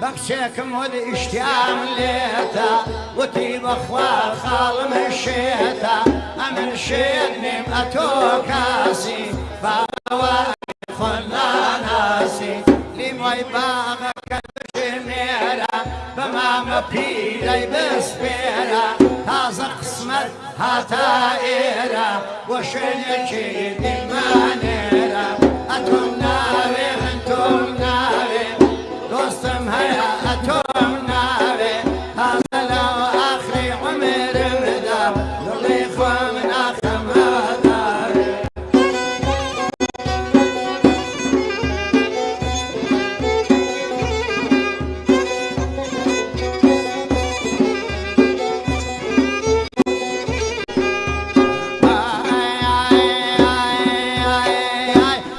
بخشكم والاشتيام ليتا وتي بخوا خال مشيتا امن شيني اتو كاسي باوا خلا ناسي لي موي باغك شميرا بما مبيلي بسبيرا تازا قسمت هاتائرا وشنكي دي مانيرا اتم ناوي انتم ناوي دوستم هيا اتم ناوي هذا لو اخري عمر مدى ضلي خوا من اخم هذاري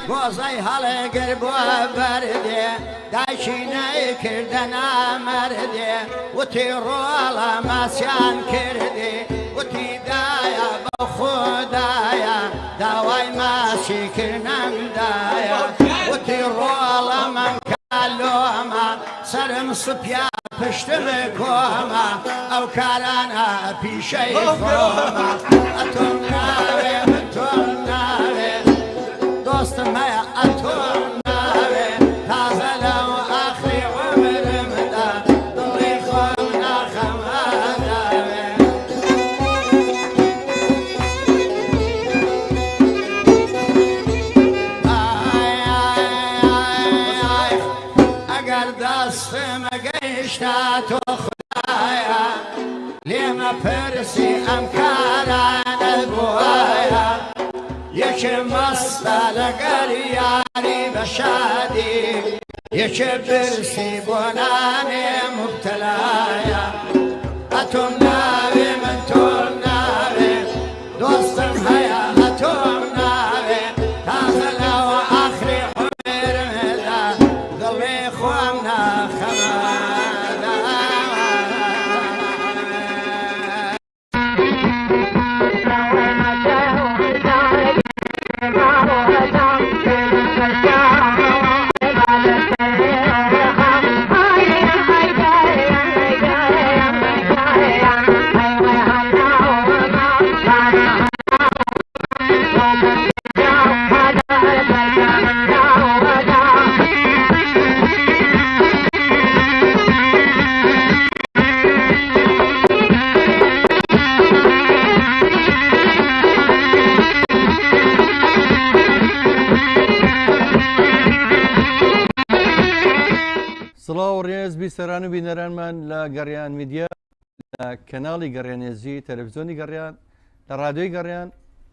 بوزي هلا قربوا بردي دايشيني كردنا مردي وتيرو على مسيان كردي وتي دايا بخدايا داواي ماشي كرنم دايا وتيرو على من كالوما سرم صبيا پشتم كوما او كارانا بيشي خوما اتم ناوي اتم ناوي دوستم هيا اتم ناوي تازه لو اخري عمر مدى ضلي خونا خماداوي اگر دستم گشتا تو خدایا لما پرسی امکاران بوایا یکی مسئله گریاری بشادی یکی برسی بونانی مبتلایا اتم ناوی من تم ناوی دوستم هیا اتم ناوی تازه لو آخری عمر مدا ضلی خوامنا خمادا سڵاو ڕێز بیسەران و بینەرانمان لە گەڕیان میدیا لە کەناڵی گەڕیانێزی تەلەڤیزۆنی گەڕیان لە ڕادیۆی گەڕیان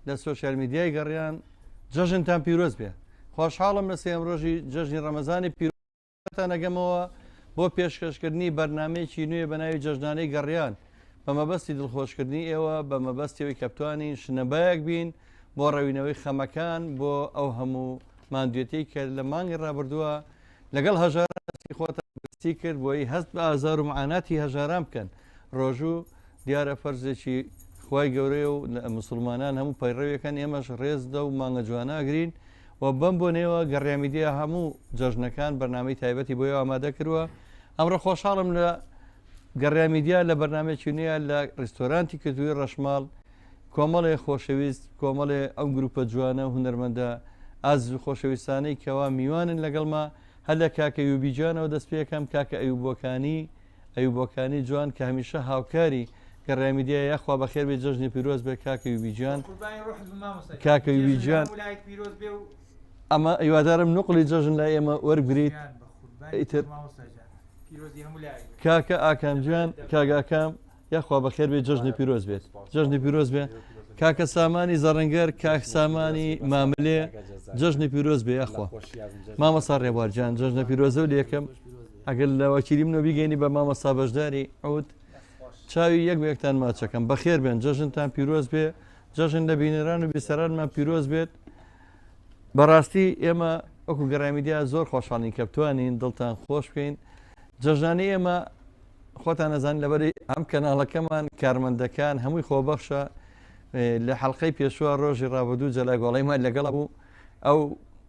لە سۆشیال میدیای گەڕیان جەژنتان پیرۆز بێ خۆشحاڵم لە سێم ڕۆژی جەژنی ڕەمەزانی پیرۆزتان ئەگەمەوە بۆ پێشکەشکردنی بەرنامەیەکی نوێ بە ناوی جەژنانەی گەڕیان بە مەبەستی دڵخۆشکردنی ئێوە بە مەبەستیەوەی کە بتوانین شنەبایەک بین بۆ ڕەوینەوەی خەمەکان بۆ ئەو هەموو ماندوێتی کە لە مانگی ڕابردووە لەگەڵ هەژارانی خۆتان بستی کرد بۆی هەست بە ئازار و معاناتی هەژاران بکەن ڕۆژوو دیارە فەرزێکی خوای گەورەیە و مسلمانان هەموو پەیڕەویەکەن ئێمەش ڕێزدە و مانگە جواناگرین و بەم بۆنێەوە گەڕیامیدیا هەموو جەژنەکان بەرنامەی تایبەتی بۆی ئامادە کردووە ئەمڕۆ خۆشحاڵم لە گەڕیامیدیا لە بەرنامێکی نوێیە لە ڕێستۆرانتی کردووی ڕەشماڵ کۆمەڵێ خۆشەویست کۆمەڵێ ئەو گروپە جوانە و هونەرمەندە ئاز و خۆشەویستانەی کەوا میوانن لەگەڵما هەر لە کاکە یوبیجانەوە دەست پێەکەم کاکە ئەیوبۆکانی جوان کە هەمیشە هاوکاری گەڕیامیدیا یاخوا بەخێر بێ جەژنی پیرۆز بێ کاکە یوبیجان کاکە یوبیجان ئەمە هیوادارم نوقلی جەژن لای ئێمە وەرگریت ئیتر کاکە ئاکامجان کاگاکام یاخوا بەخێر بێ جەژنی پیرۆز بێت جەژنی پیرۆز بێ کاکە سامانی زەڕەنگەر کاک سامانی ماملێ جەژنی پیرۆز بێ یاخوا مامەسا ڕێبوارجان جەژنە پیرۆزە و لێکم ئەگەر لە وەکیلی منەوە بیگەینی بە مامەستا بەشداری ئەوت چاوی یەک بەیەکتان ماچەکەم بەخێر بێن جەژنتان پیرۆز بێ جەژن لە بینەران و بیسەرانمان پیرۆز بێت بەڕاستی ئێمە وەکو گەڕامیدیا زۆر خۆشحاڵین کە بتوانین دڵتان خۆش بکەین جەژنانی ئێمە خۆتان نەزان لەبەری ئەم کەناڵەکەمان کارمەندەکان هەمووی خۆبەخشە لە حەڵقەی پێشوە ڕۆژی ڕابردوو جەلای گۆڵەیمان لەگەڵ بوو ئەو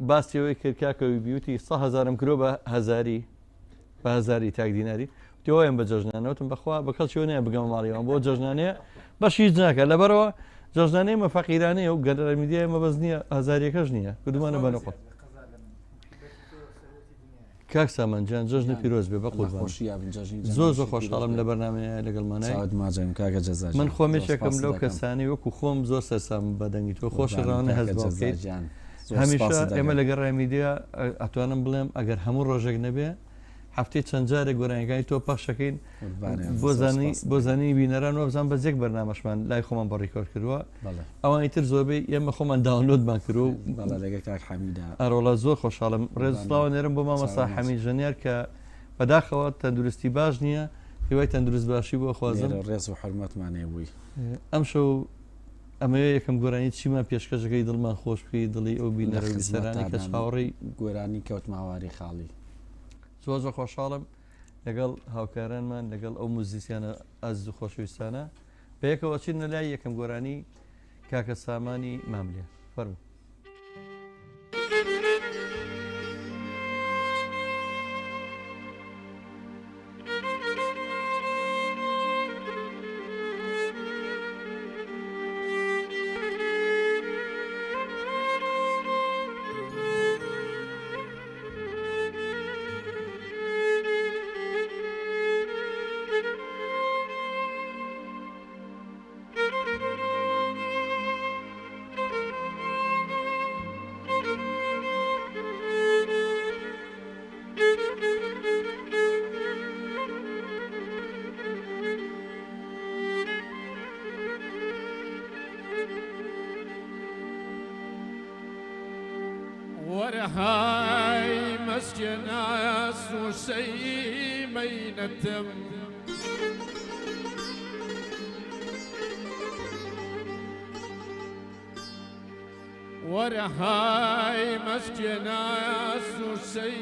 باسیەوەی کردکاکەوی بیوتی 100,000 کرۆ بە هەزاری تاک دیناری تۆیان بە جەژنانەوتم بەخوا بە کەڵکیەوە نییە بگەم ماڵیەوە بۆ جەژنانەیە بەشیش ناکە لەبەرەوە جەژنانەی مە فەقیرانەیە و گەرەمیدیای مەبەز نییە هەزاریەکەش نییە کردومانە بەنەقۆت کاک سامانجان جەژنە پیرۆز بێ بە قوربان زۆر زۆر خۆشحاڵم لە بەرنامەیە لەگەڵمانای من خۆمێشێکم لەو کەسانی وەکو خۆم زۆر سەرسام بەدەنگی تۆ خۆشڕانە هەز بکەیت هەمیشە ئێمە لە گەڕامیدیا ئەتوانم بڵێم ئەگەر هەموو ڕۆژێک نەبێ هەفتەی چەند جارێک گۆرانەکانی تۆ پەخشەکەین بۆ زانی بینەران و بزان بەجێک بەرنامەشمان لای خۆمان بە ڕیکۆرد کردووە ئەوانی تر زۆربەی ئێمە خۆمان داونلۆدمان کردو ئەرۆڵە زۆر خۆشحاڵم ڕێزڵاوە نێرم بۆ مامەستا حەمید ژەنیار کە بەداخەوە تەندروستی باش نییە هیوای تەندروست باشی بۆ خوازم ڕێز و حرمەتمانێ بووی ئەم شەو ئەمەوە یەکەم گۆرانی چیمان پێشکەشەکەی دڵمان خۆش بکەی دڵی ئەو بینەرە بیسەرانی کە چاوەڕێی گۆرانی کەوت ماواری خاڵی زۆر زۆر خۆشحاڵم لەگەڵ هاوکارانمان لەگەڵ ئەو موزیسیانە ئەز و خۆشەویستانە بەیەکەوە چینە لای یەکەم گۆرانی کاکە سامانی ماملێ فەرموو ورهاي مسجد ناس وسيمينتم ورهاي مسجد ناس وسيمينتم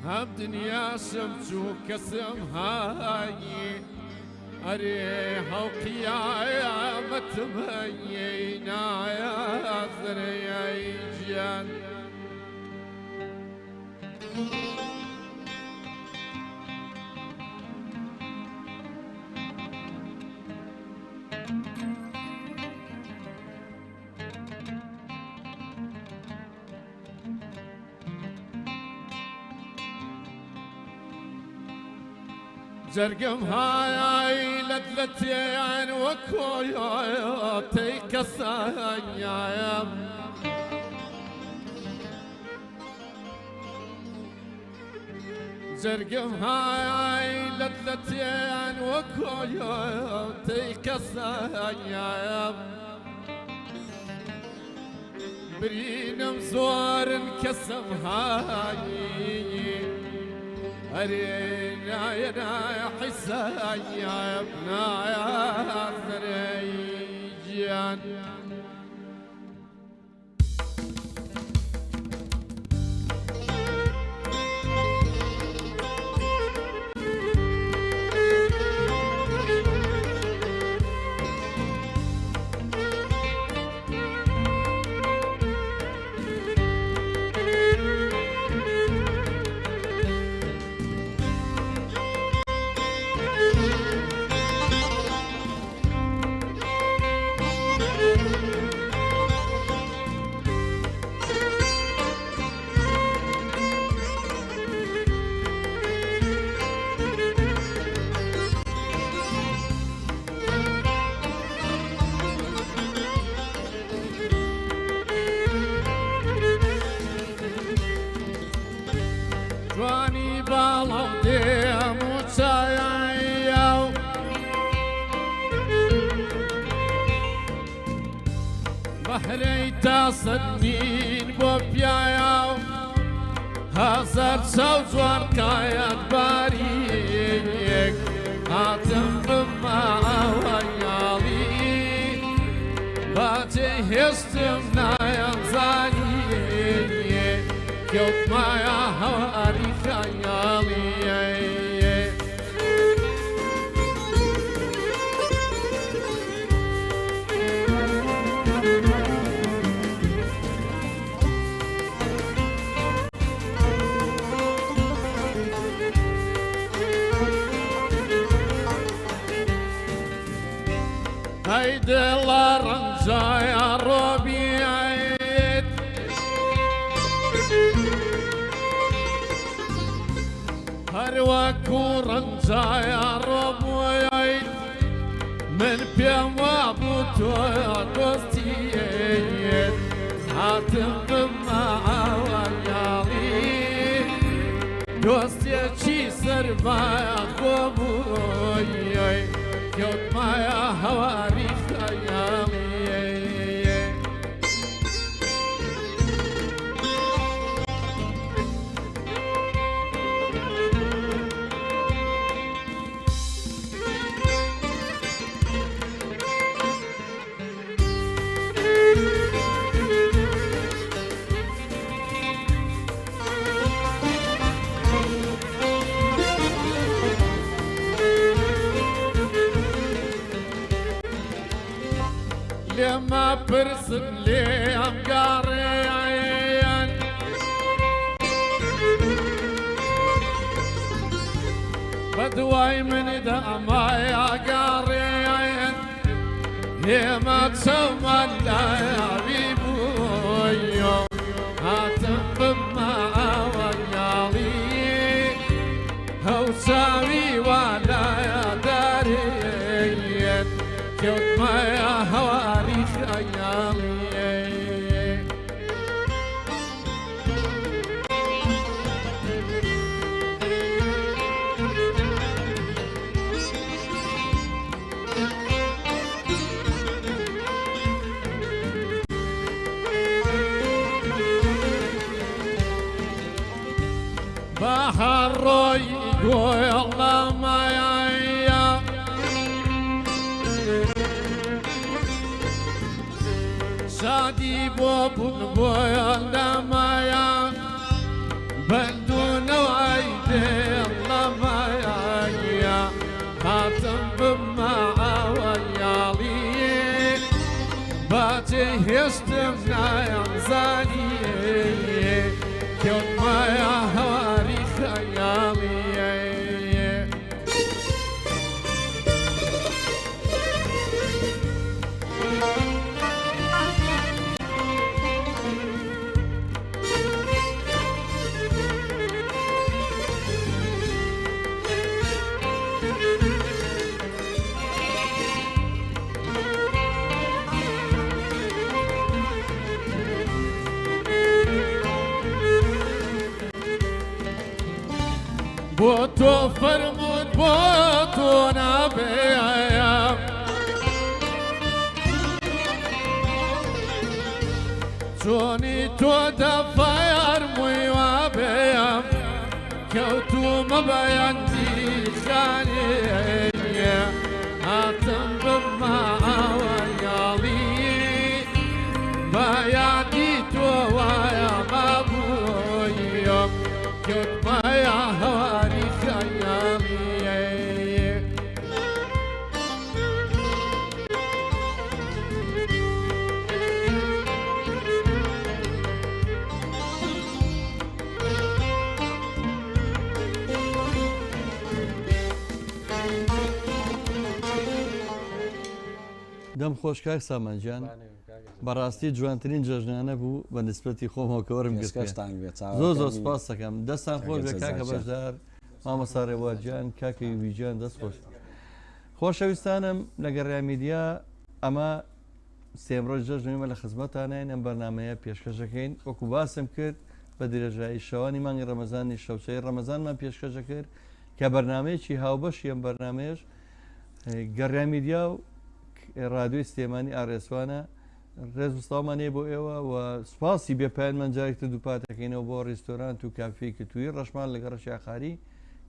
هم دنيا سمتو كسم هاي أريها وقيامة بينا يا ذريجان زرقم هاي لدلتين وكويوتي كسايام زرقم هاي لدلتين وكويوتي كسايام برينم زور كسم هاي أرينا يا حسين يا ابنا يا ثريجان جواني باڵەو دێم و چایە بە هەرەی تا سەرمین بۆ پیایا و هەزار چاو جوارکایەت باریک هاتم بماوەیاڵی باجێ هێشتم نایەنزانی کەوتمایە هەواری خەیاڵی هيدا لا رنجا يا ربيعيد هرواكو رنجا يا ربيعيد من بيما بوتو يا دوستيد هاتم بمعاويالي دوستي چي سرمايا خوبوي كوت مايا هواري خيالي لما برسل لي أمقاريين بدواي من دما يا قاريين لما تسمى لا يا بيبويو هاتم بمعاويالي هو سامي ولا يا دارين كوت ما يا هواري خيالي بحر يقول الله ما يعيا شادي بوبن بويا لمايا بندون وعيدي الله ما يعيا هاتم بمعاويالي باجي هشتمنا ينزاني كون مايا هواري خيالي بوتو فرمود بوتو نبيا توني تو دفاير موي وابيا كوتو مبين دي خاني هاتم بمعاويالي بايادي تو ويا مابويا كوت مايا هواري خيالي دەم خۆش کاک سامانجان بەڕاستی جوانترین جەژنانە بوو بە نسبەتی خۆمەوەکەوەرم زۆ زۆر سپاس دەکەم دەستان خۆش بە کاکە بەشدار مامەستا ڕێوارجان کاکەی ویجان دەست خۆش خۆشەویستانم لە گەڕای میدیا ئەمە سێمڕۆژ جەژنیمە لە خزمەتانین ئەم بەرنامەیە پێشکەشەکەین وەکو باسم کرد بە درێژایی شەوانی مانگی ڕەمەزانی شەوچەی ڕەمەزانمان پێشکەشە کرد کە بەرنمەیەکی هاوبەشی ئەم بەرنمەیەش گەڕای میدیا و ڕادیۆی سلێمانی ئارێسوانە ڕێز وستاڵمانێ بۆ ئێوە و سوپاسی بێپایانمان جارێکتر دووپاتەکەینەوە بۆ ڕێستۆرانت و کافێکی توی ڕەشمان لەگە ڕەشیاخاری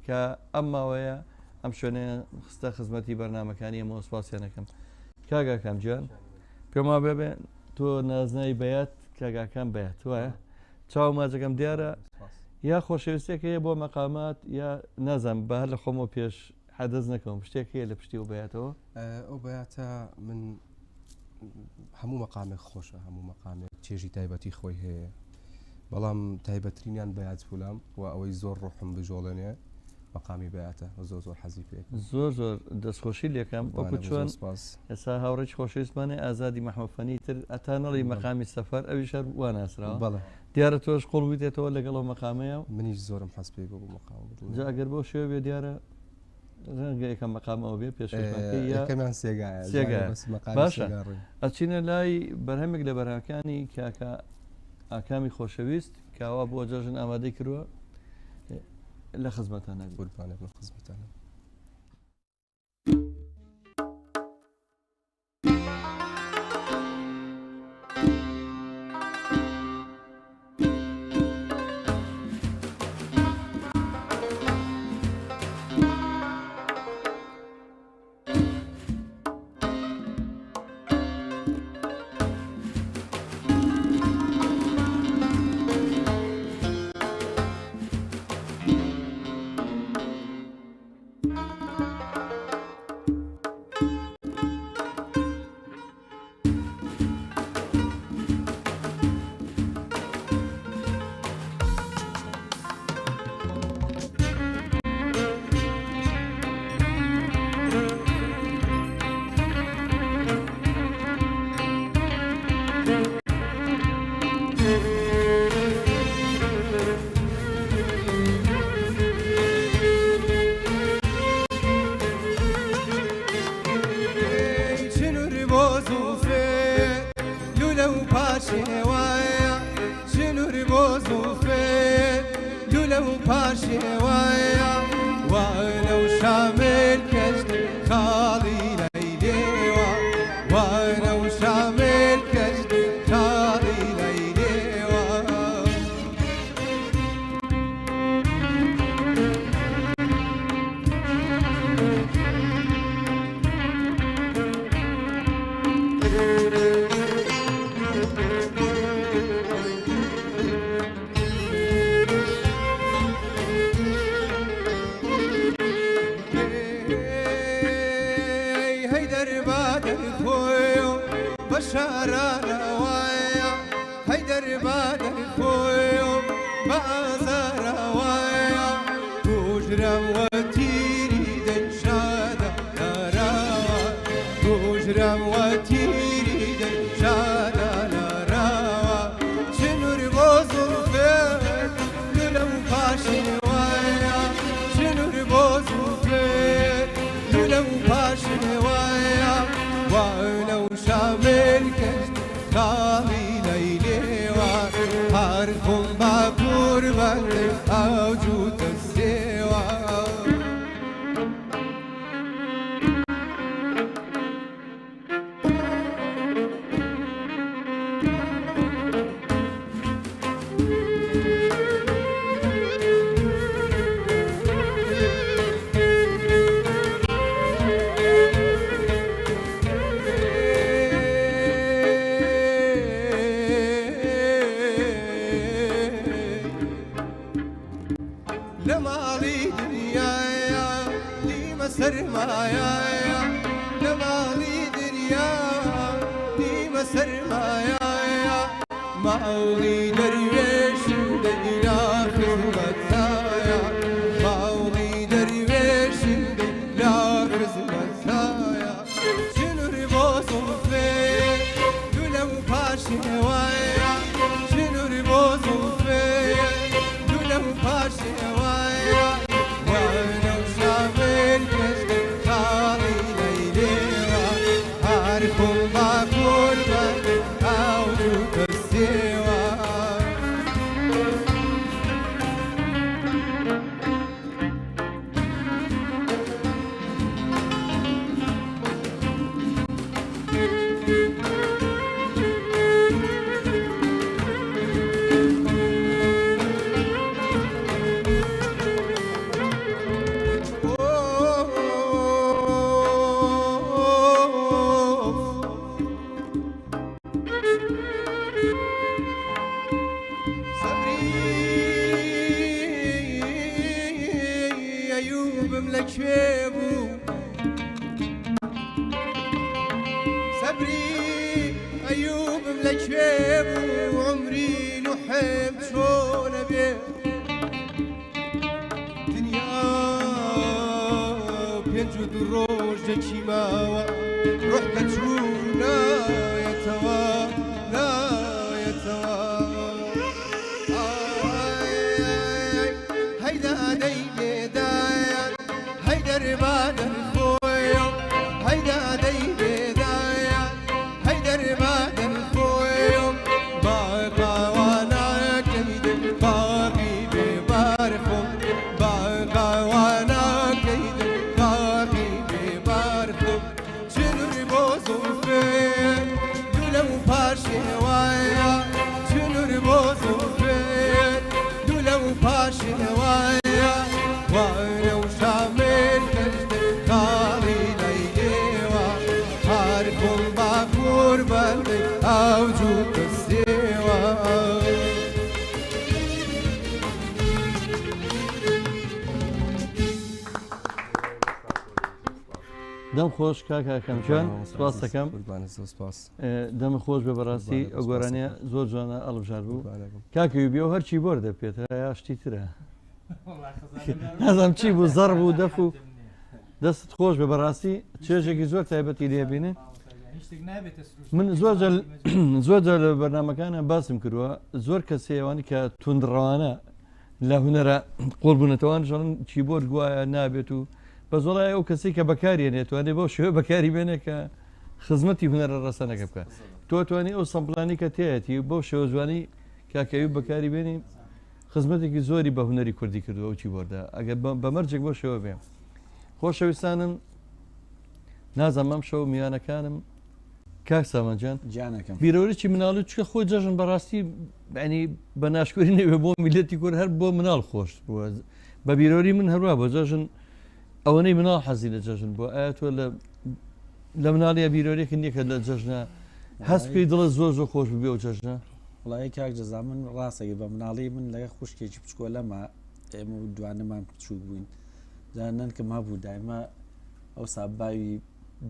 کە ئەم ماوەیە ئەم شوێنە خستە خزمەتی بەرنمەکانی ئەمەوە سوپاسیانەکەم. کاگاکەم گیان پێما بێبێ تۆ نازنای بەیات کاگاکان بەیات وایە چاو ماجەکەم دیارە یا خۆشەویستێک هەیە بۆ مەقامات یا نازانم بە هەر لە خۆمەوە پێش حەدەز نەکەم شتێک هەیە لە پشتی و بەیاتەوە ئەو بەیاتە من هەموو مەقامێک خۆشە هەموو مەقامێک چێژی تایبەتی خۆی هەیە بەڵام تایبەترینیان بەیات فولام و ئەوەی زۆر ڕۆحم بژۆڵێنێ مەقامی بەیاتە زۆر زۆر حەزی پێ زۆر زۆر دەستخۆشی لێکم وەکو چۆن ئێستا هاوڕێکی خۆشەویستمانێ ئازادی مەحمەدفەنی تر ئەتانەڵی مەقامی سەفەر ئەوی شەر واناسراوە بەڵێ دیارە تۆش قوڵ بێتەوە لەگەڵەوە مەقامەیە منیش زۆرم حەز پێ بۆ مەقام جا ئەگەر بۆ شێوە بێ دیارە ڕەنگە یەکەم مەقامەوە بێ پێشەکەمان سێگایە باشە ئەچینە لای بەرهەمێک لە بەرهەکانی کاکە ئاکامی خۆشەویست کاوا بۆ جەژن ئامادەی کردووە لە خزمەتانە قوربانێک لە خزمەتانە ئەیوبم لەکوێ بوو سەبری ئەیوبم لەکوێ بوو عمری نوحێم چۆنە بێ دنیا پێنج و دوو ڕۆژ دەچی ماوە ڕۆح دەچوو نایەتەوە نایەتەوە هەیدا دەی بێدایان هەیدە ڕێبانم خۆیە هەیدا دەی بێدایان هەیدە ڕێبانم خۆیە باقاوانەکەمی دڵ باقی بێبارخۆم باقاوانەکەی دڵ باقی بێبارخۆم چنوری بۆ زوفێن دوولە و پاشێوایە چنوری بۆ زوفێن دوولە و پاشێوایە وایە و شامێن کەشتە کاڵی لەیدێوە هارکۆم با قوربەندەی ئاوجوو دەستێوە دەم خۆش کاکەکەم جوان سپاس دەکەم سپاس دەمە خۆش بە بەڕاستی ئەو گۆرانیە زۆر جوانە ئەڵبژار بوو کاکەوی بێ و هەرچی بۆر دەپێت یا شتی ترە نازانم چی بوو زەڕ بوو دەف و دەستت خۆش بە بەڕاستی چێژێکی زۆر تایبەتی لێبینێ من زۆر جار لە بەرنامەکانە باسم کردووە زۆر کەسێوانی کە توندڕەوانە لە هونەرە قۆڵبوونەتەوان ژەڵن چی بۆر گوایە نابێت و بە زۆڵای ئەو کەسی کە بەکاری نێتوانێت بۆ شێوە بەکاری بێنێ کە خزمەتی هونەرە ڕەسەنەکە بکە تۆ توانی ئەو سەمپلانی کە تایەتی بۆ شێوە جوانی کاکەوی بەکاری بێنی خزمەتێکی زۆری بە هونەری کوردی کردو ئەو چی بۆردا ئەگەر بەمەرجێک بۆ شێوە بێ خۆشەویستانم نازانم شەو میوانەکانم کاک سامانجان جانەکەم بیرەوەرێکی مناڵی چکە خۆی جەژن بەڕاستی ینی بە ناشکوری نەوێ بۆ میلەتی کورد هەر بۆ مناڵ خۆش بووە بە بیرۆری من هەروە بۆ جەژن ئەوەنەی مناڵ حەزی لە جەژن بۆ ئایا تۆ لە مناڵیە بیرۆرێکی نییەکە لە جەژنە هەستکەی دڵە زۆر زۆر خۆش ببێ و جەژنە وڵی کاک جەزا من ڕاستەگە بە مناڵی من لەگە خوشکێکی بچکۆ لەما ئێمە دوانەمان بچوو بووین جانەن کە ما بوو دایمە ئەو ساباوی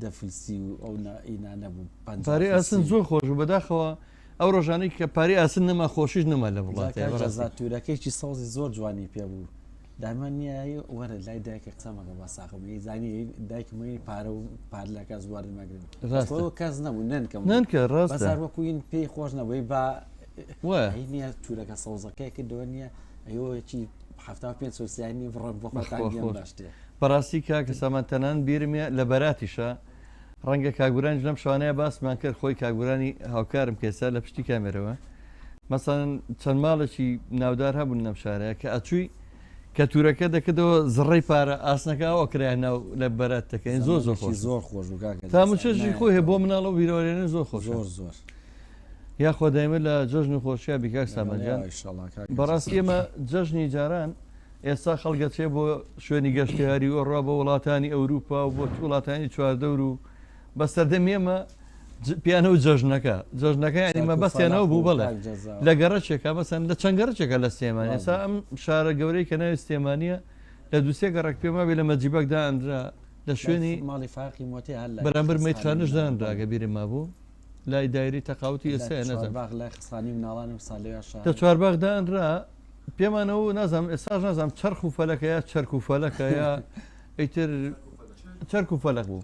دەفلسی و ئەو ئینانە بوو پارەی ئاسن زۆر خۆش و بەداخەوە ئەو ڕۆژانەی کە پارەی ئاسن نەما خۆشیش نەما لە وڵات تورەکەیکی سەوزی زۆر جوانی پێ بوو دامان نیایی وەرە لای دایکە قسەمەکە بە ساقمەی زانی دایکمەی پارە و پارلەکە زوار مەگرن کەس نەبوو نەنکە ڕاست بەزار وەکوین پێی خۆش نەبووی بە نییە تورەکە سەوزەکەی کردووە نییە ئەوەیەکی هەفتا پێ سوسیانی بڕۆن بۆ باشتێ بەڕاستی کاکە سامانتەنان بیرمە لە بەراتیشە ڕەنگە کاگورانی لەم شوانەیە باسمان کرد خۆی کاگورانی هاوکارم کێسا لە پشتی کامێرەوە مەسەن چەند ماڵێکی ناودار هەبوون نەم شارەیە کە ئەچووی کە تورەکە دەکردەوە زڕی پارە ئاسنەکە ئەوە کرای ناو لە بەرات دەکەین زۆر زۆر خۆش زۆر خۆش تامچێژی خۆی هەیە بۆ مناڵە و بیرۆرێنە زۆر خۆش زۆر یا خۆدایمە لە جەژن و خۆشییا بیکاک سامانجان بەڕاستی ئێمە جەژنی جاران ئێستا خەڵگەچێ بۆ شوێنی گەشتیاری ئۆڕا بە وڵاتانی ئەوروپا و بۆ وڵاتانی چواردەور و بە سەردەمێمە پیانە و جەژنەکە ینیمە بەستیانەوە بوو بڵێ لە گەڕەچێکە بەسەن لە چەند گەڕچێکە لە سێمانی ئێستا ئەم شارە گەورەی کە ناوی سێمانە لە دووسێ گەڕک پێما بێ لە مەجیبەکدا ئەندرا لە شوێنی ماڵی فاقی مۆتی بەرامبەر مەیتخانش دانراگە بیری مابوو لای دایری تەقاوتی ئێستا نەزان لای خستانی مناڵانم ساڵێ لە چوارباغدا ئەندرا پێمانەوە نازانم ئێستاش نازانم چرخ و فەلەکەیە چەرک و فەلەکەیە ئەیتر چەرک و فەلەک بوو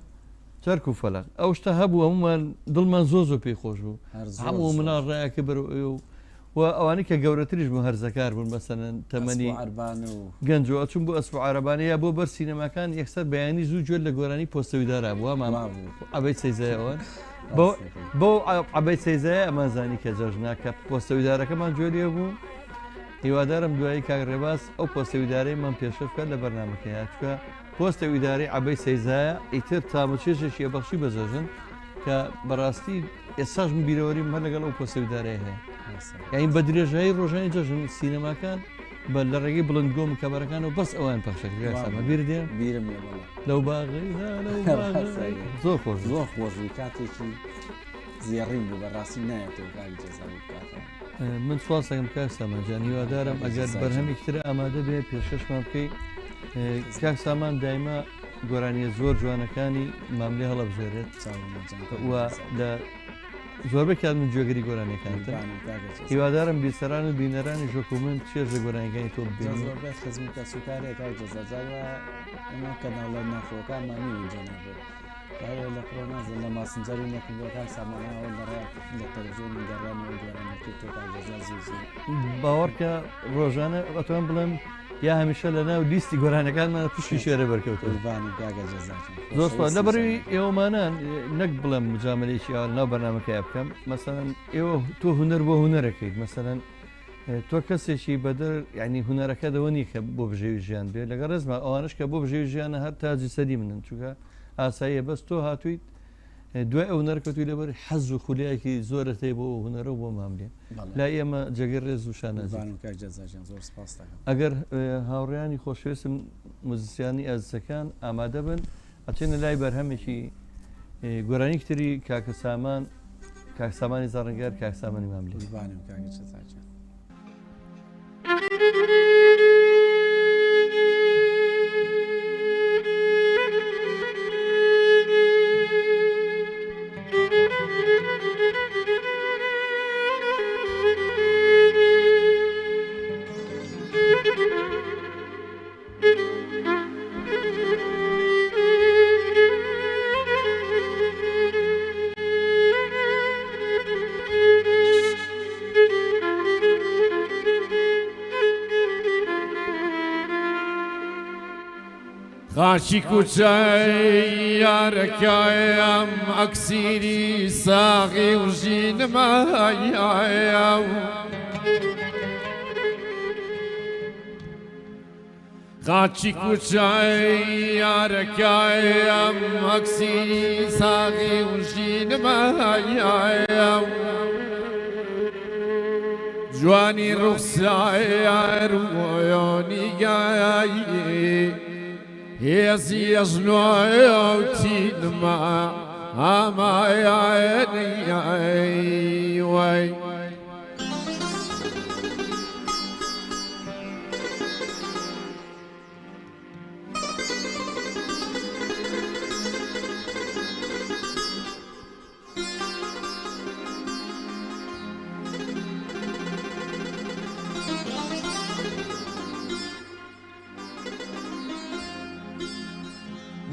چەرک و فەلەک ئەو شتە هەبوو هەمومان دڵمان زۆ زۆر پێی خۆش بوو هەموو مناڵ ڕایەکە بەرەو و ئەوانەی کە گەورەتریش بوو هەرزەکار بوون بەسەن تەمەنی گەنجەوە چون بۆ ئەسپ عەرەبانەیە بۆ بەر سینەماکان یەکسەر بەیانی زوو جوێر لە گۆرانی پۆستەویدارا بووە ئەبەی سەیزایەوەن بۆ ئەبەی سەیزایە ئەمانزانی کە جەژنا کە پۆستەویدارەکەمان جۆریە بوو هیوادارم دوایی کاک ڕێباز ئەو پۆستەویدارەی من پێشەف بکات لە بەرنامەکەیە چکە پۆستەویداری ئەبەی سەیزایە ئیتر تامەچێژێکی بەخشی بەجەژن کە بەڕاستی ئێستاش من بیرەوەریم هەر لەگەڵ ئەو پۆستەویدارەیە هەیە یعنی بە درێژایی ڕۆژانی جەژن سینەماکان بە لە ڕێگەی بڵندگۆ مکەبەرەکان و بەس ئەوان پەخشەکە بیر دێن بیرم لەو باغی زۆر خۆش زۆر خۆشی کاتێکی زیێڕین بوو بەڕاستی نایەتەوە کاری جەزایی کاتە من سواسەکەم کار سامانجان هیوادارم ئەگەر بەرهەمێکی تر ئامادە بێ پێشکەشمان بکەی کاک سامان دایما گۆرانیە زۆر جوانەکانی ماملێ هەڵەبژێرێت و لە زۆربەی کات من گوێگری گۆرانەکانتم هیوادارم بیسەران و بینەرانی ژۆک و من چێژ لە گۆرانەکانی تۆ ببینین خزمەتە سوکارێکا جەزاجاوە ئەمە کەناڵە ناخۆکانمانی وینجا نابێت لە کڕۆنازە لە ماسنجەری نەکردەکان سامانەوە لە تەلەڤیزیۆن گەڕانەوە گۆرانەکەی تۆ جەزا زیزی باوەڕکە ڕۆژانە ئەتوان بڵێم یا هەمیشە لە ناو لیستی گۆرانەکانمان پشتی شێرە بەرکەوتە زۆر لە بەروی ئێوەمانان نەک بڵێم مجاملەیەکی ناو بەرنامەکەی بکەم مەسەڵەن ئێوە تۆ هونەر بۆ هونەرەکەیت مەسەڵەن تۆ کەسێکی بەدەر ینی هونەرەکە دەوەنی کە بۆ بژێوی ژیان بێت لەگە ڕێزمە ئەوانش کە بۆ بژێوی ژیانە هەر تاجی سەدی منن چووکە ئاساییە بەس تۆ هاتوویت دوای ئەو نەرکەوتوی لەبەر حەز و خولایەکی زۆرەتەی بۆ هونەرە و بۆ ماملێ لا ئێمە جەگەر ڕێز و شانەزان ئەگەر هاوڕێیانی خۆشوێستم موزیسیانی ئازەکان ئامادە بن ئەچێنە لای بەرهەمێکی گۆرانیکتری کاکسامانی زارنگار کاکسامانی ماملێ خاشی کوچەی یارەکەم ئەکسیری ساغی و ژینمایە خاچی کوچەی یارەکەم ئەکسیری ساغی و ژینمایە جوانی ڕوخسایە ڕوۆیۆنی گایی هێزی ئەژنۆیە و تینما ئامایەنی وای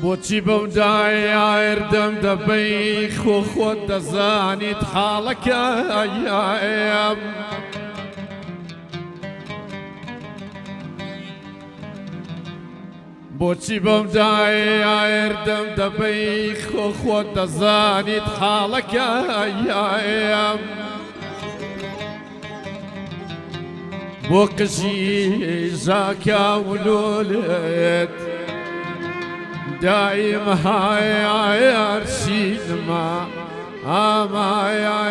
بۆچی بەم دایاردەم دەبەی خۆت دەزانیت حاڵەکەم بۆچی بەم دایاردەم دەبەی خۆت دەزانیت حاڵەکەم بۆ قژی ژاکە ولولێت دایم هاي أرشيدما أما يا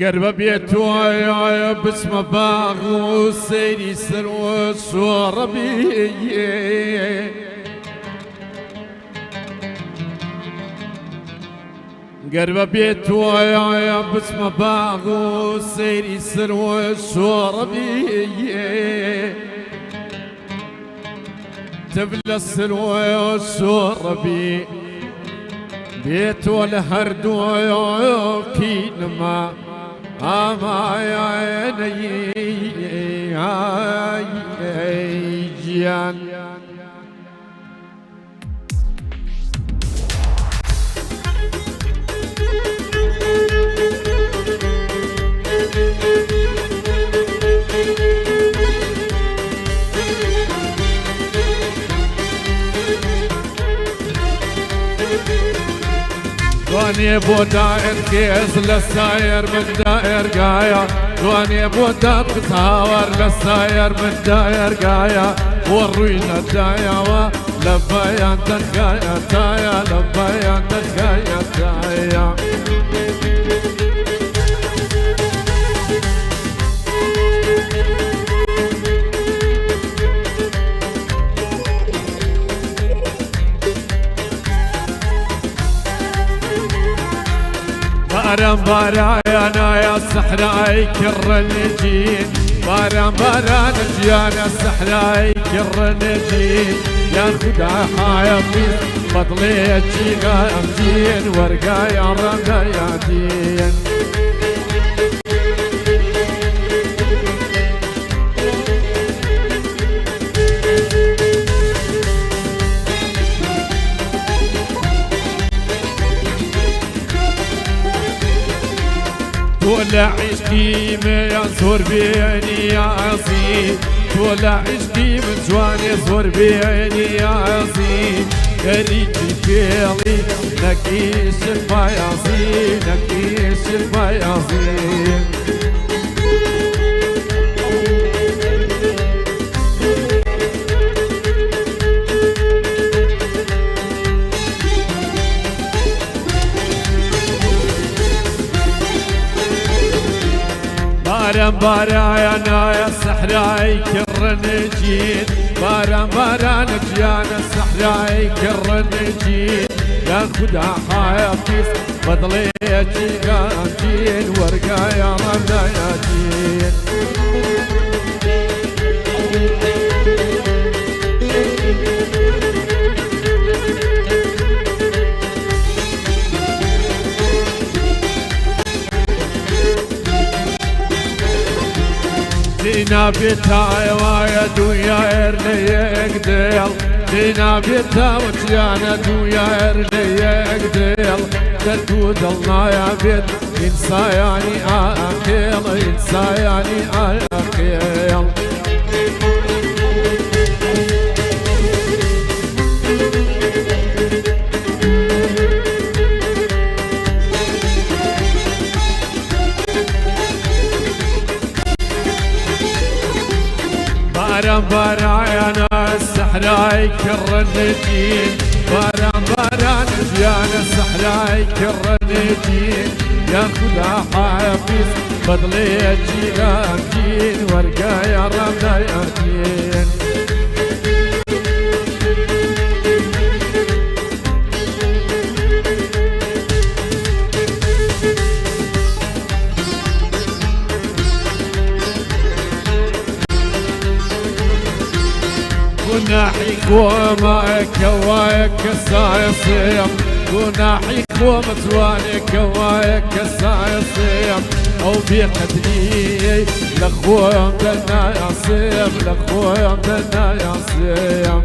قرب بيتويا بسم باغ وسيري سرو شوربي قرب بيتويا بسم باغ وسيري سرو شوربي تبلى السرو شوربي بيت والهرد ويوكينما أما يا جيان دواني بو دائر كيس للساير من دائر قايا دواني بو دات بتهاور للساير من دائر قايا وروينا الدايا لبيان تنخايا تايا لبيان تنخايا تايا باران بارايا يا الصحراء كر النجين باران باران جيانا الصحراء كر النجين يا خدا حياتي بطلي جينا امجين ورقا يا رمى يا دين طلع عشقي ما يزور بيني يا عظيم طلع عشقي من جواني يزور بيني يا عظيم قريت فيلي نكيش البياضين نكيش البياضين باران باران يا الصحراء كر النجين باران باران جيانا الصحراء كر النجين يا خدا حياتي بطليتي قامتين ورقا يا رمى يا دين دينا بيتا ويا دويا ارليك ديل دينا بيتا وتيانا دويا ارليك ديل تدود الله يا بيت انسى يعني اكيل انسى يعني اكيل باران باران الصحراء كر النجين باران باران جيانا الصحراء كر النجين يا خدا حافظ بطلي جينا امجين ورقا يا رمى يا دين جناحيك وما كوايك السايصيم جناحيك وما توانيك كوايك السايصيم او بيقدري لخويا مدنا يصيم لخويا مدنا يصيم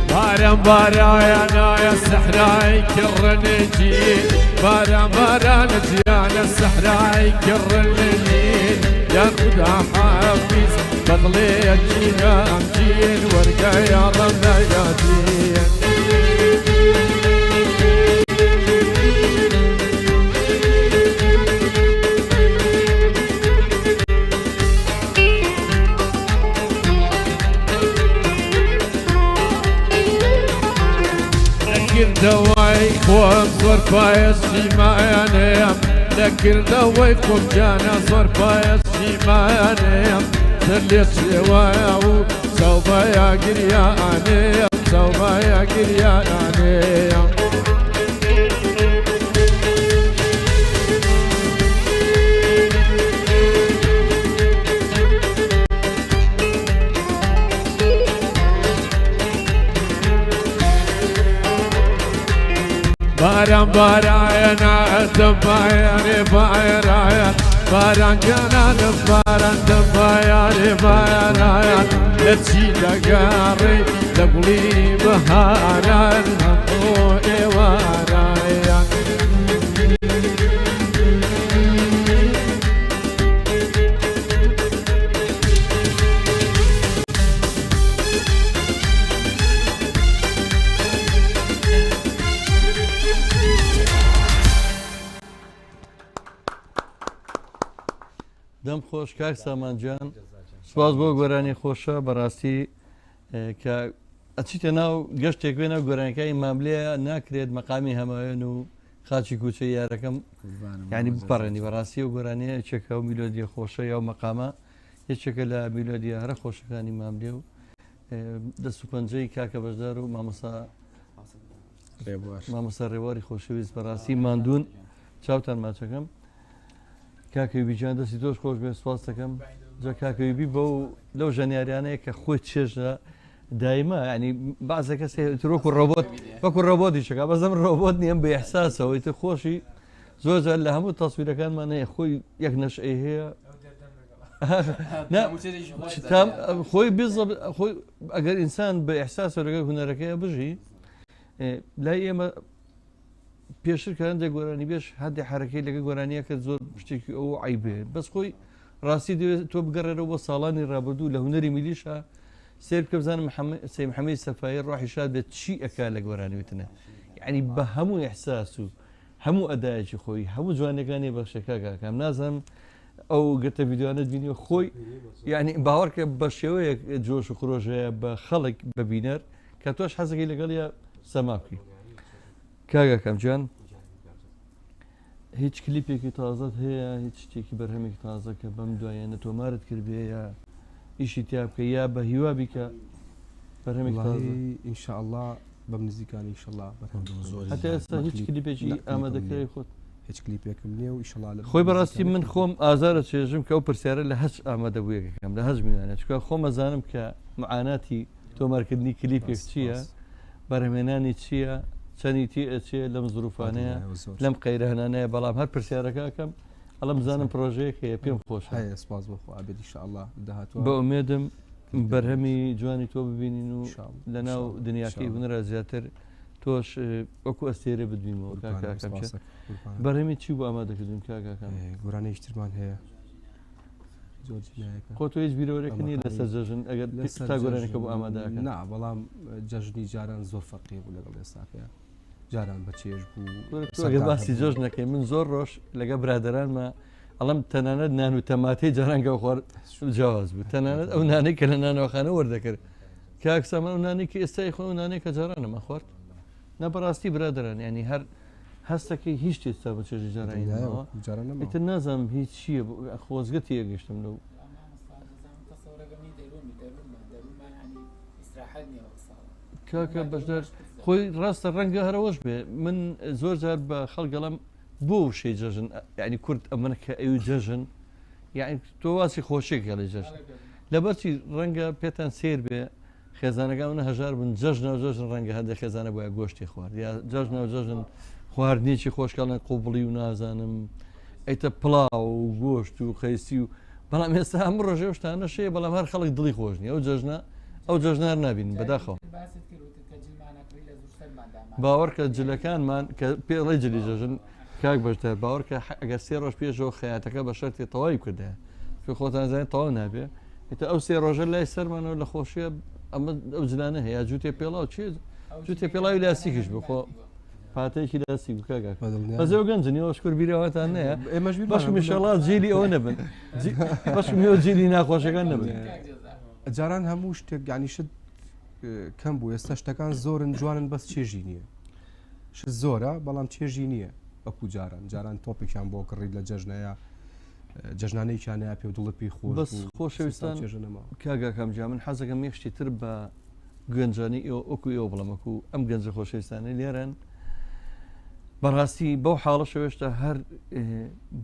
باران باران يا الصحراء كر النجين باران باران جيانا الصحراء كر النجين يا خدا حافظ بطلي جينا امجين ورقا يا رمى يا دين دوايك وانظر بايسي ما ينام ذكر دوايك وجانا صار بايسي ما ينام تلي سوايا وسوف يا قرياني سوف يا قرياني باران باران دباير باير باران كان باران دباير باير لتشي دقاري لقلي بهاران هو ايواران دەم خۆش کاک سامانجان سواز بۆ گۆرانی خۆشە بەڕاستی کە ئەچیتە ناو گەشتێک بێنە گۆرانەکەی ماملەیە ناکرێت مەقامی هەماوێن و خاچی کوچەی یارەکەم ینی بپەڕێنی بەڕاستی و گۆرانیە یەکێکە و میلۆدیە خۆشە یا مەقامە یەکێکە لە میلۆدیە هەرە خۆشەکانی ماملێ و دەست و پەنجەی کاکە بەشدار و مامۆستا ڕێواری خۆشەویست بەڕاستی ماندوون چاوتان ماچەکەم کاکەویبیجان دەستی تۆش خۆش بێ سواز دەکەم جا کاکەویبی بۆ لەو ژەنیاریانەیە کە خۆی چێژە دایمە ینی بازە کەسێ ترۆک و ڕۆبۆت وەکو ڕۆبۆتی چکە بەزەم ڕۆبۆت نیەم بە ئەحساسەوەی تە خۆشی زۆر لە هەموو تەسویرەکانمانەیە خۆی یەک نەشئەی هەیە خۆی خۆی ئەگەر ئینسان بە ئەحساسە لەگەڵ هونەرەکەیە بژی لای ئێمە پێشتر کە هەندێک گۆرانی بێش هەندێک حرەکەی لەگە گۆرانیە کە زۆر شتێکی ئەو عیبێ بەس خۆی ڕاستی دەوێت تۆ بگەڕێرەوە بۆ ساڵانی ڕابردوو لە هونەری میلیشە سێر بکە بزانم سەی محەممەد سەفایی ڕۆحی شاد بێت چی ئەکا لە گۆرانیوتنە یعنی بە هەموو ئەحساس و هەموو ئەدایەکی خۆی هەموو جوانەکانی بەخشەکەکەم نازانم ئەو گەتە یددیوانت بینیوە خۆی یعنی باوەڕکە بە شێوەیەک جۆش و خرۆژەیە بە خەڵک ببینەر کە تۆش حەزەکەی لەگەڵ یا سەماکوی کاگەکەم جوان هیچ کلیپێکی تازت هەیە هیچ شتێکی بەرهەمێکی تازە کە بەم دوایەنە تۆمارت کردبێ یا ئیشی تیا بکە یا بە هیوا بیکە بەرهەمێکی ئینشاءله بەم نزیکانی ئینشاءله هەتا ئێستا هیچ کلیپێکی ئامادەکەی خۆت هیچ کلیپێکم نییە و ئیشڵە خۆی بەڕاستی من خۆم ئازارە چێژم کە ئەو پرسیارە لە هەچ ئامادە بوویەکەکەم لە هەز میوانە چکە خۆم ئەزانم کە معاناتی تۆمارکردنی کلیپێک چییە بەرهمێنانی چییە چەندی چێ لەم زروفانەیە لەم قەیرانانەیە بەڵام هەر پرسیارەکەکەم ئەڵم بزانم پرۆژەیە کە پێم خۆش سپاس بۆ ئابێت ئینشاءله داهاتوە بە ئومێدم بەرهەمی جوانی تۆ ببینین و لە ناو دنیاکەی هونەرە زیاتر تۆش وەکو ئەستێرە بدوینەوە کاکەکەم بەرهەمی چی بۆ ئامادەکردین کاکەکەم گۆرانەی شترمان هەیە خۆ تۆ هیچ بیرۆرەکەنی لەسەر جەژن ئەگەر تا گۆرانەکە بۆ ئامادەکە نا بەڵام جەژنی جاران زۆر فەرقی بوو لەگەڵ ئێستاکەیە جاران بە چێژ بوو باسی جۆژ نەکەی من زۆر ڕۆژ لەگە برادرانمە ئەڵم تەنانەت نان و تەماتەی جارانگە خوارد جیاواز بوو تەنانەت ئەو نانەی کە لە نانەوەخانە وەردەکرد کاکسەمە ئەو نانی کە ئێستای خۆ نانەی کە جارانەمە خوارد نەبەڕاستی برادران ینی هەر هەستەکەی هیچ تێستا بە چێژی جارانەوە ئیتر نازانم هیچ چییە خۆزگەتی یەگەشتم لەو کاکە بەشدار خۆی ڕاستە ڕەنگە هەرەوەش بێ من زۆر جار بە خەڵگەڵم بۆ شەی جەژن ینی کورد ئەمەە کە ئەو جەژن یعنی تۆ واسی خۆشێکە لە جەژن لەبەرچی ڕەنگە پێتان سێر بێ خێزانەکە منە هەژار بن جەژنەوە جەژن ڕەنگە هەندێک خێزانە بۆە گۆشتی خوارد یا جەژنەوە جەژن خواردنیی خۆشکەڵە قوبڵی و نازانم ئەیتە پڵاو و گۆشت و خەیسی و بەڵام ئێستا هەموو ڕۆژێ شتانە شەیە بەڵام هەر خەڵک دڵی خۆشنی ئەو جەژنە ئەو جەژنار نبینن بەداخەوە باوەڕکە جلەکانمان کە پێڵی جلی جەژن کاک بەشدار باوەڕکە ئەگەر سێ ڕۆژ پێشەوە خەیاتەکە بە شەرتی تەواوی کردەیە کە خۆتان زانێت تەواو نابێ ئێتە ئەو سێ ڕۆژە لای سەرمانەوە لە خۆشیە ئەمە ئەو جلانە هەیە جووتێ پێڵا و چێ جووتێ پێڵاوی لاسیکش بخۆ پاتێکی لاسی بکەگە بەزەو گەنجنیەوە شکر بیرەوەتان نەیە ئێمەش باشم میشەڵات جێلی ئەوە نەبن بەشمیەوە جێلی ناخۆشەکان نەبن جاران هەموو شتێک یانیشت کەم بوو ئێستا شتەکان زۆرن جوانن بەس چێژی نییە شت زۆرە بەڵام چێژی نییە وەکو جاران تۆپێکیان بۆ کڕی لە جەژنەیە جەژنانەیەکیانەیە پێ دڵت پێی خۆش بەس خۆشەویستان کاگاکەم جا من حەزەکەم یەخشتی تر بە گەنجانی ئەوکو ئێوە بڵەمەکو ئەم گەنجە خۆشەویستانە لێرەن بەڕاستی بەو حاڵە شەوێشتا هەر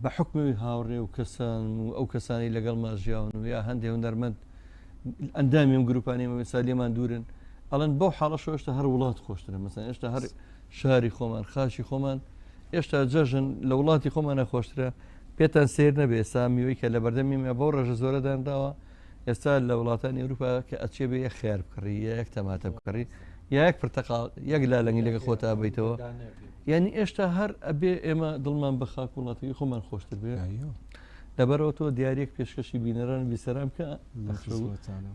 بە حکمی هاوڕێ و کەسان و ئەو کەسانی لەگەڵ ماژیاون و یا هەندێک هونەرمەند ئەندامی ئەم گروپانی مەسا لێمان دوورن ئەڵەن بەو حاڵە شەوێشتا هەر وڵات خۆشترە مەسەن ئێشتا هەر شاری خۆمان خاشی خۆمان ئێشتا جەژن لە وڵاتی خۆمانە خۆشترە پێتان سێر نەبێ سامیەوەی کە لە بەردەمیمە بەو ڕێژە زۆرە دانراوە ئێستا لە وڵاتانی ئەوروپا کە ئەچێ بێ یەک خیار بکڕی یەک تەماتە بکڕی یەک پرتەقاڵ یەک لالەنگی لەگە خۆتا بیتەوە یعنی ئێشتا هەر ئەبێ ئێمە دڵمان بە خاک وڵاتەکەی خۆمان خۆشتر بێ لەبەرەوە تۆ دیارێک پێشکەشی بینەران بیسەرام کە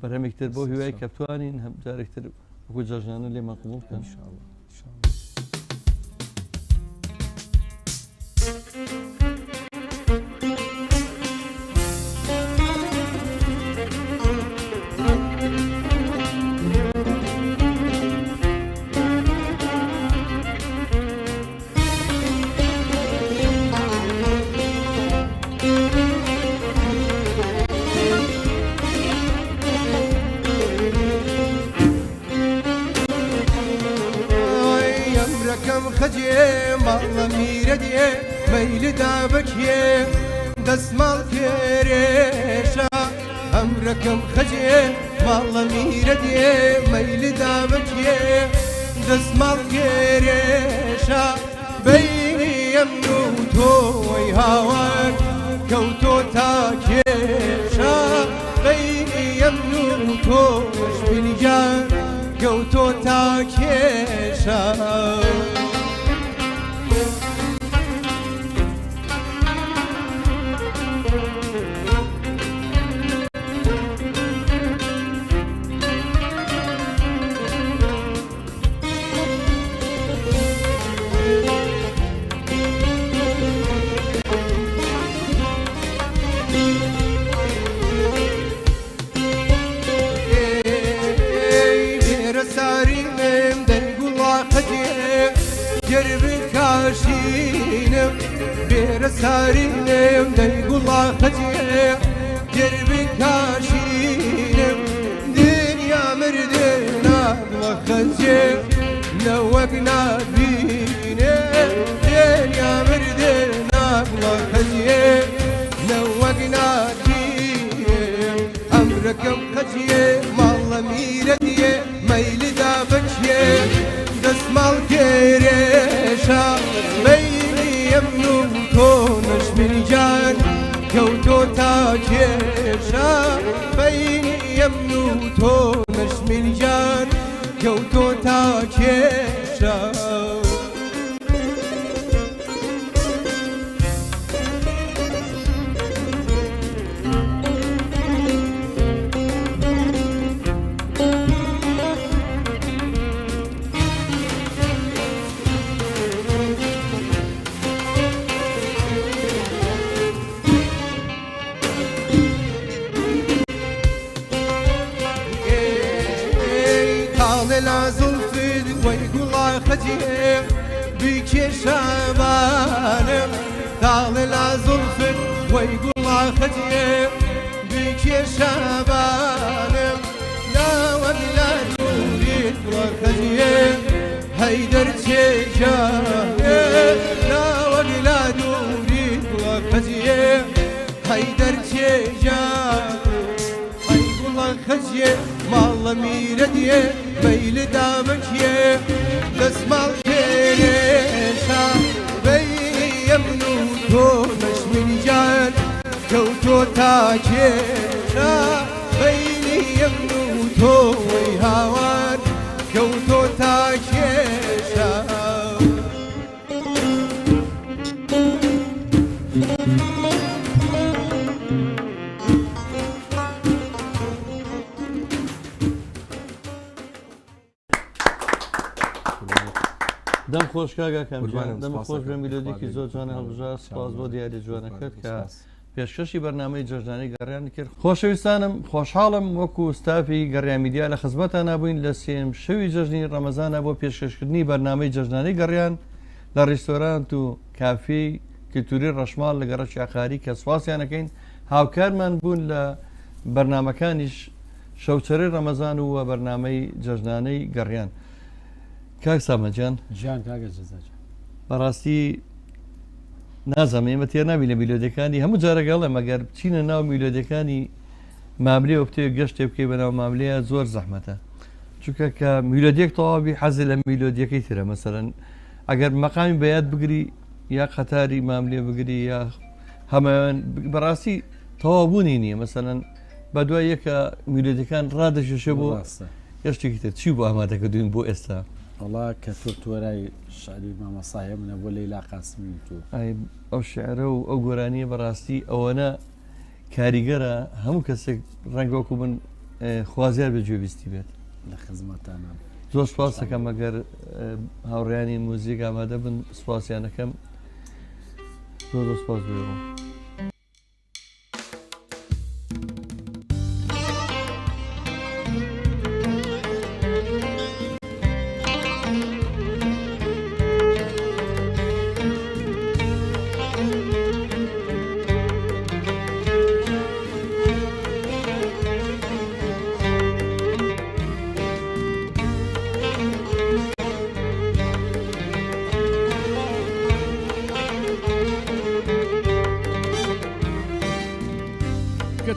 بەرهەمێکتر بۆ هیوای کە بتوانین هەم جارێکتر وەکو جەژنانە لێمان قبوڵ بکەن ماڵە میرە دێ مەیلدا بکێ دەسماڵ تێرێشە ئەمرەکەم خەجێ ماڵە میرە دێ مەیلدا بکێ دەسماڵ تێرێشە بەینی ئەمن و تۆی هاوار کەوتۆ تا کێشە بەینی ئەمن و تۆش بینیجان کەوتۆ تا کێشە کاشینم بێرە سارینم دەیگوڵا خەجێ گەربی کاشینم دنیا مردێ ناگوڵە خەجێ نەوەک نابینێ دنیا مردێ ناگوڵە خەجێ نەوەک نابینێ ئەمرەکەم خەجێ ماڵە میرە دیێ مەیلدا بکێ دەسماڵ کێرێشە بەینی ئەمن و تۆ نەشمیرجان کەوتۆ تا کێشە بەینی ئەمن و تۆ نەشمیرجان کەوتۆ تا کێشە زلفت ويقولا خجيه بيكي شبانم طال زلفت ويقولا خجيه بيكي شبانم لا ولا تريد خجيه هيدر تشجاه لا ولا تريد خجيه هيدر تشجاه هيقولا خجيه ماڵە میرە دێ مەیلدا بکێ دەسماڵ کێرێشە بەینی ئەمن و تۆ نەشمیرجان کەوتۆ تا کێشە بەینی ئەمن و تۆی هاوار کەوتۆ تا کێشە دەم خۆش کاگا کەمجان دەم خۆش بە میلۆدیکی زۆر جوانە هەڵبژار سپاس بۆ دیاری جوانەکەت کە پێشکەشی بەرنامەی جەژنانەی گەڕیان کرد خۆشەویستانم خۆشحاڵم وەکو ستافی گەڕیان میدیا لە خزمەتان نبووین لە سێم شەوی جەژنی ڕەمەزانە بۆ پێشکەشکردنی بەرنامەی جەژنانەی گەڕیان لە ڕێستۆرانت و کافی کلتوری ڕەشماڵ لە گەڕە چاخاری کە سواسیانەکەین هاوکارمان بوون لە بەرنمەکانیش شەوچەرەی ڕەمەزان و بەرنامەی جەژنانەی گەڕیان کاک سامەجان گیان کاگە جەزاج بەڕاستی نازانم ئێمە تێر نابی لە میلۆدەکانی هەموو جارەگەڵە مەگەر بچینە ناو میلۆدەکانی ماملێ و بتێ گەشتێ بکەی بە ناو ماملەیە زۆر زەحمەتە چونکە کە میلۆدیەک تەواوی حەزی لە میلۆدیەکەی ترە مەسەرەن ئەگەر مەقامی بەیاد بگری یا قەتاری ماملێ بگری یا هەمەیان بەڕاستی تەواوبوونی نییە مەسەرەن بە دوای یەکە میلۆدیەکان ڕادەشێشە بۆ گەشتێکی تر چی بۆ ئامادەکە دوین بۆ ئێستا وڵا کە تۆرای شعری مامەساهەیە منە بۆ لەیلا قاسمی تو ئەو شعرە و ئەو گۆرانیە بەڕاستی ئەوەنە کاریگەرە هەموو کەسێک ڕەنگەوەکو من خوازیار بە گوێبیستی بێت لە خزمەتانە زۆر سپاس دەکەم ئەگەر هاوڕێیانی موزیک ئامادە بن سوپاسیانەکەم زۆر سپاس بێەوە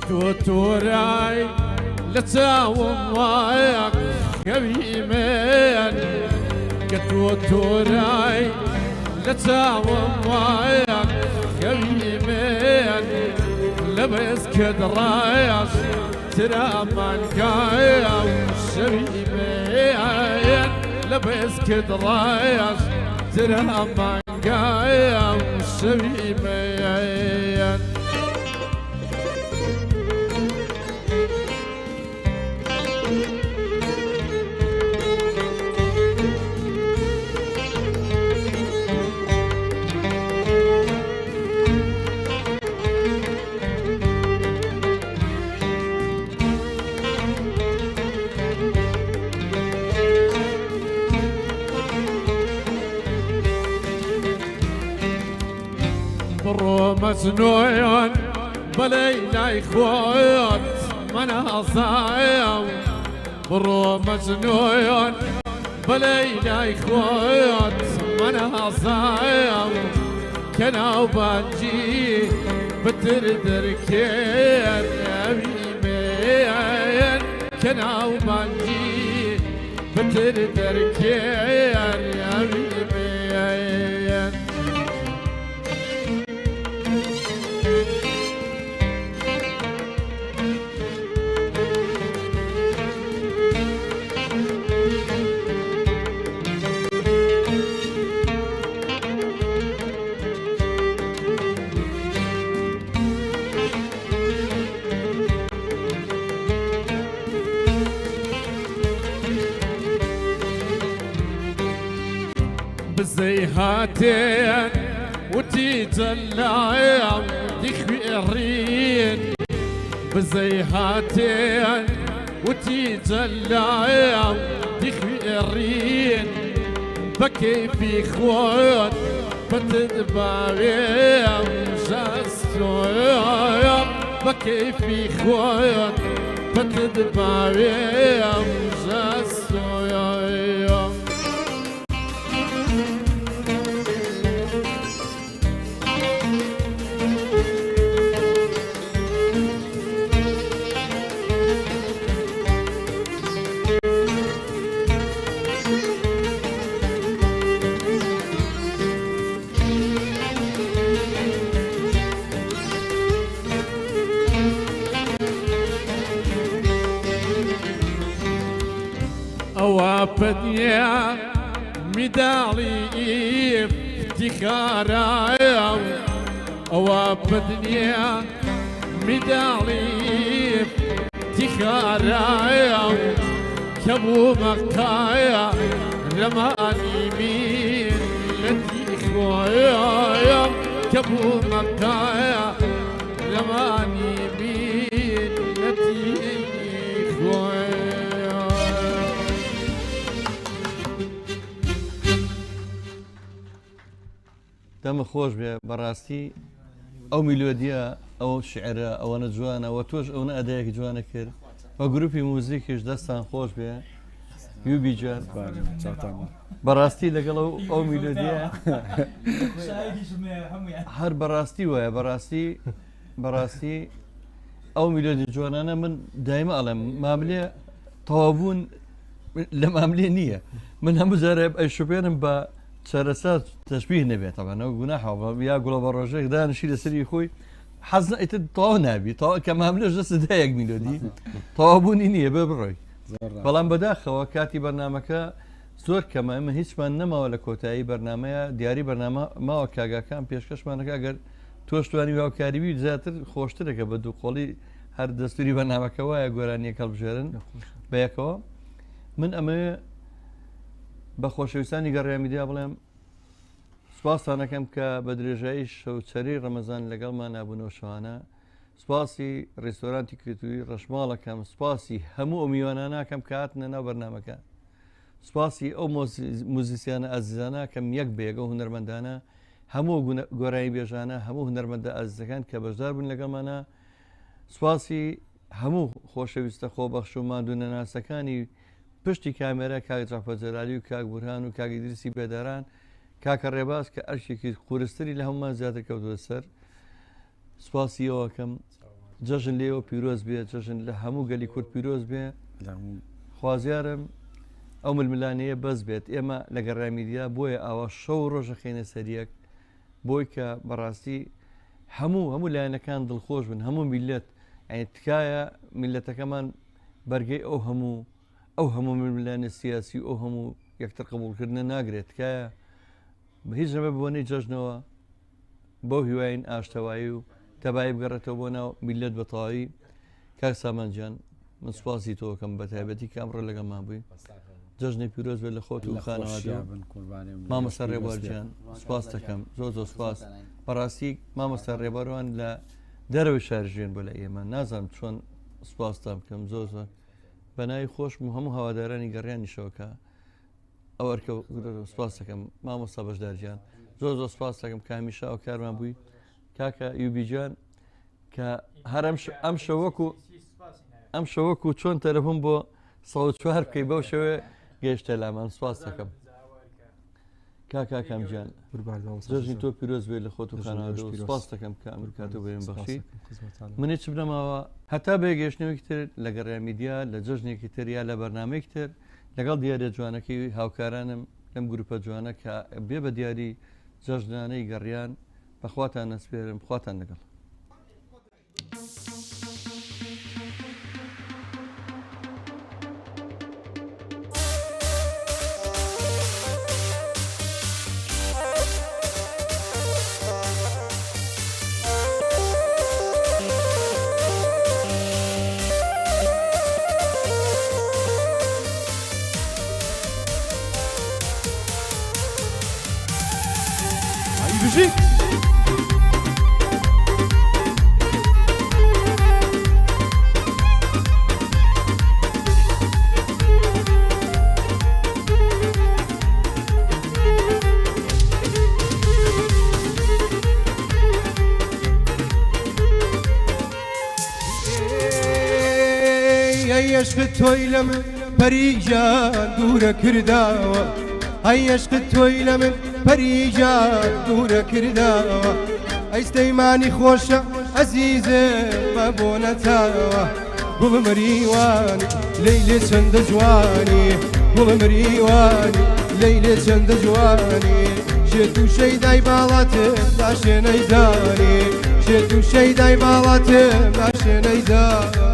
توتوراي لتاوم وايك كبيمين توتوراي لتاوم وايك كبيمين لبس كدرايش ترى مانكايا وشبيمين لبس كدرايش ترى مانكايا وشبيمين برو مسنويون بلينا إخوات منا صايم برو مسنويون بلينا إخوات منا صايم كنا بانجي بتردر كير يا بيمين كنا بانجي بتردر كير يا بيمين بزيهاتين وتيجلع تخبرين بزيهاتين وتيجلع تخبرين بكيفي خوات بتدباري وجسويا بكيفي خوات بتدباري وجسويا أوابدنيا مدالي افتخارا أوابدنيا مدالي افتخارا كبو مقايا رماني مين التي إخوايا كبو مقايا رماني مين التي إخوايا دەمە خۆش بێ بەڕاستی ئەو میلۆدیە ئەو شعرە ئەوەنە جوانە و تۆش ئەوە ئەدایەکی جوانە کرد بە گروپی موزیکیش دەستان خۆش بێ یوبیجان بەڕاستی لەگەڵ ئەو میلۆدیە هەر بەڕاستی وایە بەڕاستی ئەو میلۆدی جوانانە من دایمە ئەڵێم ماملێ تەوابوون لە ماملێ نییە من هەموو جارێ ئەی شوپێنم بە سەرەتا تەشبیه نەبێت ئەوە گوناحەوە یا گوڵە بە ڕۆژێک دانشی لەسەری خۆی حەز ئیتر تەواو نابی کە ماملێش دەست دایەک میلۆدی تەوابوونی نییە بێ بڕۆی بەڵام بەداخەوە کاتی بەرنمەکە زۆر کەمە ئەمە هیچمان نەماوە لە کۆتایی بەرنمەیە دیاری بەرنامە ماوە کاگاکان پێشکەشمانەکە ئەگەر تۆشتوانی هاوکاریوی زیاتر خۆشترەکە بە دووقۆڵی هەر دەستوری بەرنمەکە وایە گۆرانیە کەڵبژێرن بەیەکەوە من ئەمە بە خۆشەویستانی گەڕای میدیا بڵێم سوپاسانەکەم کە بە درێژایی شەوچەری ڕەمەزان لەگەڵمان نابوونەوە شەوانە سوپاسی ڕێستۆرانتی کردووی ڕەشماڵەکەم سوپاسی هەموو ئەو میواناناکەم کە هاتنە ناو بەرنمەکە سوپاسی ئەو موزیسیانە ئازیزانە کەم یەک بێگە و هونەرمەندانە هەموو گۆرانی بێژانە هەموو هونەرمەندە ئازیزەکان کە بەشدار بوون لەگەڵمانە سوپاسی هەموو خۆشەویستە خۆبەخش و مادوونە ناسەکانی پشتی کامێرە کاک جەعفەر و کاک بورهان و کاک ئیدریسی بێداران کاکە ڕێباز کە ئەرشێکی قورستری لە هەمومان زیاتر کەوتووە سەر سوپاسی ئەوەکەم جەژن لێەوە پیرۆز بێ جەژن لە هەموو گەلی کورد پیرۆز بێ خوازیارم ئەو ململانەیە بەس بێت ئێمە لە گەڕامیدیا بۆیە ئاوا شەو ڕۆژە خێنە سەریەک بۆی کە بەڕاستی هەموو لایەنەکان دڵخۆش بن هەموو میلەت ئەی تکایە میلەتەکەمان بەرگەی ئەو هەموو ململانە سیاسی ئەو هەموو یەکتر قبولکردنە ناگرێت تکایە بە هیچ نەبێ بۆنەی جەژنەوە بۆ هیواین ئاشتەوایی و تەبایی بگەڕێتەوە بۆ ناو میلەت بەتەواوی کاک سامانجان من سوپاسی تۆکەم بە تایبەتی کامڕۆ لەگەڵمان بووی جەژنی پیرۆز بێت لە خۆت و خانەوادە مامۆستا ڕێبوارجیان سوپاس دەکەم زۆر سوپاس بەڕاستی مامۆستا ڕێبوارەوان لە دەرەوەی شارژێن بۆ لە ئێمە نازانم چۆن سوپاستا بکەم زۆر بەناوی خۆشم و هەموو هەوادارانی گەڕیانیشەوەکە ئەو ئەرکە سوپاس دەکەم مامۆستا بەشدارجیان زۆر سوپاس دەکەم کە هەمیشە ئەو کارمان بووی کاکە یوبیجان کە هەر ئەم شەوەکو چۆن تەلەفۆن بۆ 104 بکەی بەو شەوێ گەیشتە لامان سوپاس دەکەم کاکەم گیان جەژنی تۆ پیرۆز بێت لە خۆت و خانەوادە و سوپاس دەکەم کە ئەمریکاتۆ بێن بەخشی منێ چ بنەماوە هەتا بێگەشتنەوەی تر لە گەڕامیدیا لە جەژنێکی تر یا لە بەرنامەیەکی تر لەگەڵ دیارە جوانەکەی هاوکارانم لەم گروپە جوانە کە بێ بە دیاری جەژنانەی گەڕیان بەخواتان نەسپێرم خواتان لەگەڵ عشق توی لە من پەریجان دوورە کرداوە ئەی عشق توی لە من پەریجان دوورە کرداوە ئەی سلەیمانی خۆشە عەزیزم بە بۆ نەتاوە گوڵم ریوانی لەیلێ چەندە جوانی گوڵم ریوانی لەیلێ چەندە جوانی شێت و شەیدای باڵاتم داشێنەی زانی شێت و شەیدای باڵاتم داشێنەی زانی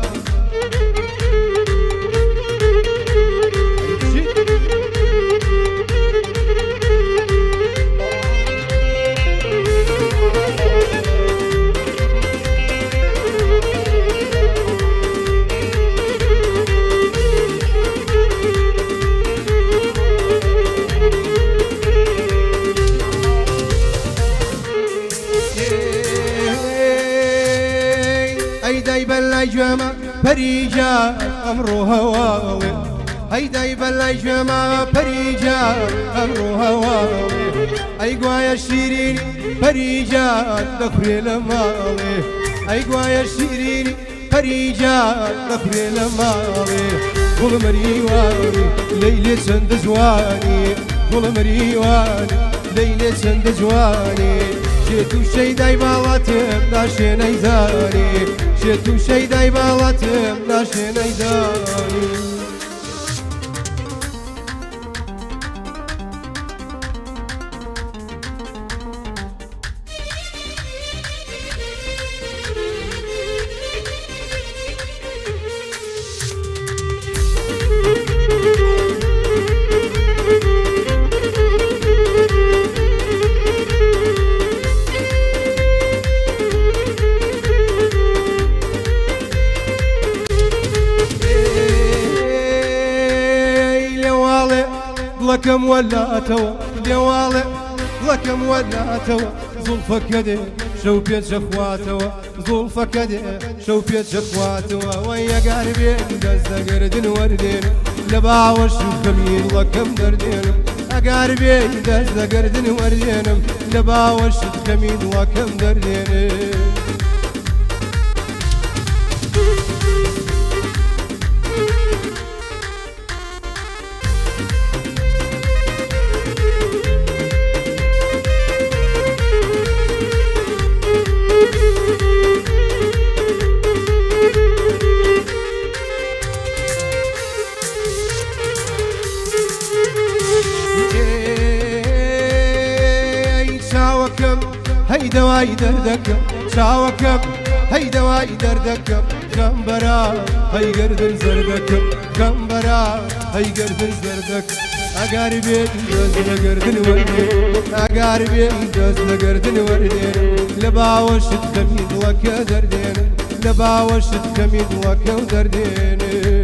جوامە پەریجان ئەمڕۆ هەواوێ هەیدای بەلای جوامە پەریجان ئەمڕۆ هەواوێ ئەی گوایە شیرینی پەریجان دەخورێ لە ماڵێ ئەی گوایە شیرینی پەریجان دەخورێ لە ماڵێ گوڵم ریوانی لەیلێ چەندە جوانی گوڵم ریوانی لەیلێ چەندە جوانی شێت و شەیدای باڵاتم داشێنەی زانی شێت و شەیدای باڵاتم داشێنەی زانی لەکەم وەلاتەوە لێواڵێ لەکەم وەلاتەوە زوڵفەکە دێ شەو پێچە خواتەوە زوڵفەکە دێ شەو پێچە خواتەوە وەی ئەگەر بێن دەست دەگردن وەردێن لە باوەش و خەمیر لەکەم دەردێنم ئەگەر بێن دەست دەگردن وەردێنم لە باوەش و خەمیر لەکەم دەردێنم هەی دەوای دەردەکەم چاوەکەم هەی دەوای دەردەکەم کەم بەرا هەی گردن زەردەکەم کەم بەرا هەی گردن زەردەکەم ئەگار بێت دەست لە گردن وەردێن ئەگار بێت دەست لە گردن وەردێن لە باوەشت کەمی دڵەکە دەردێن لە باوەشت کەمی دڵەکە و دەردێنێ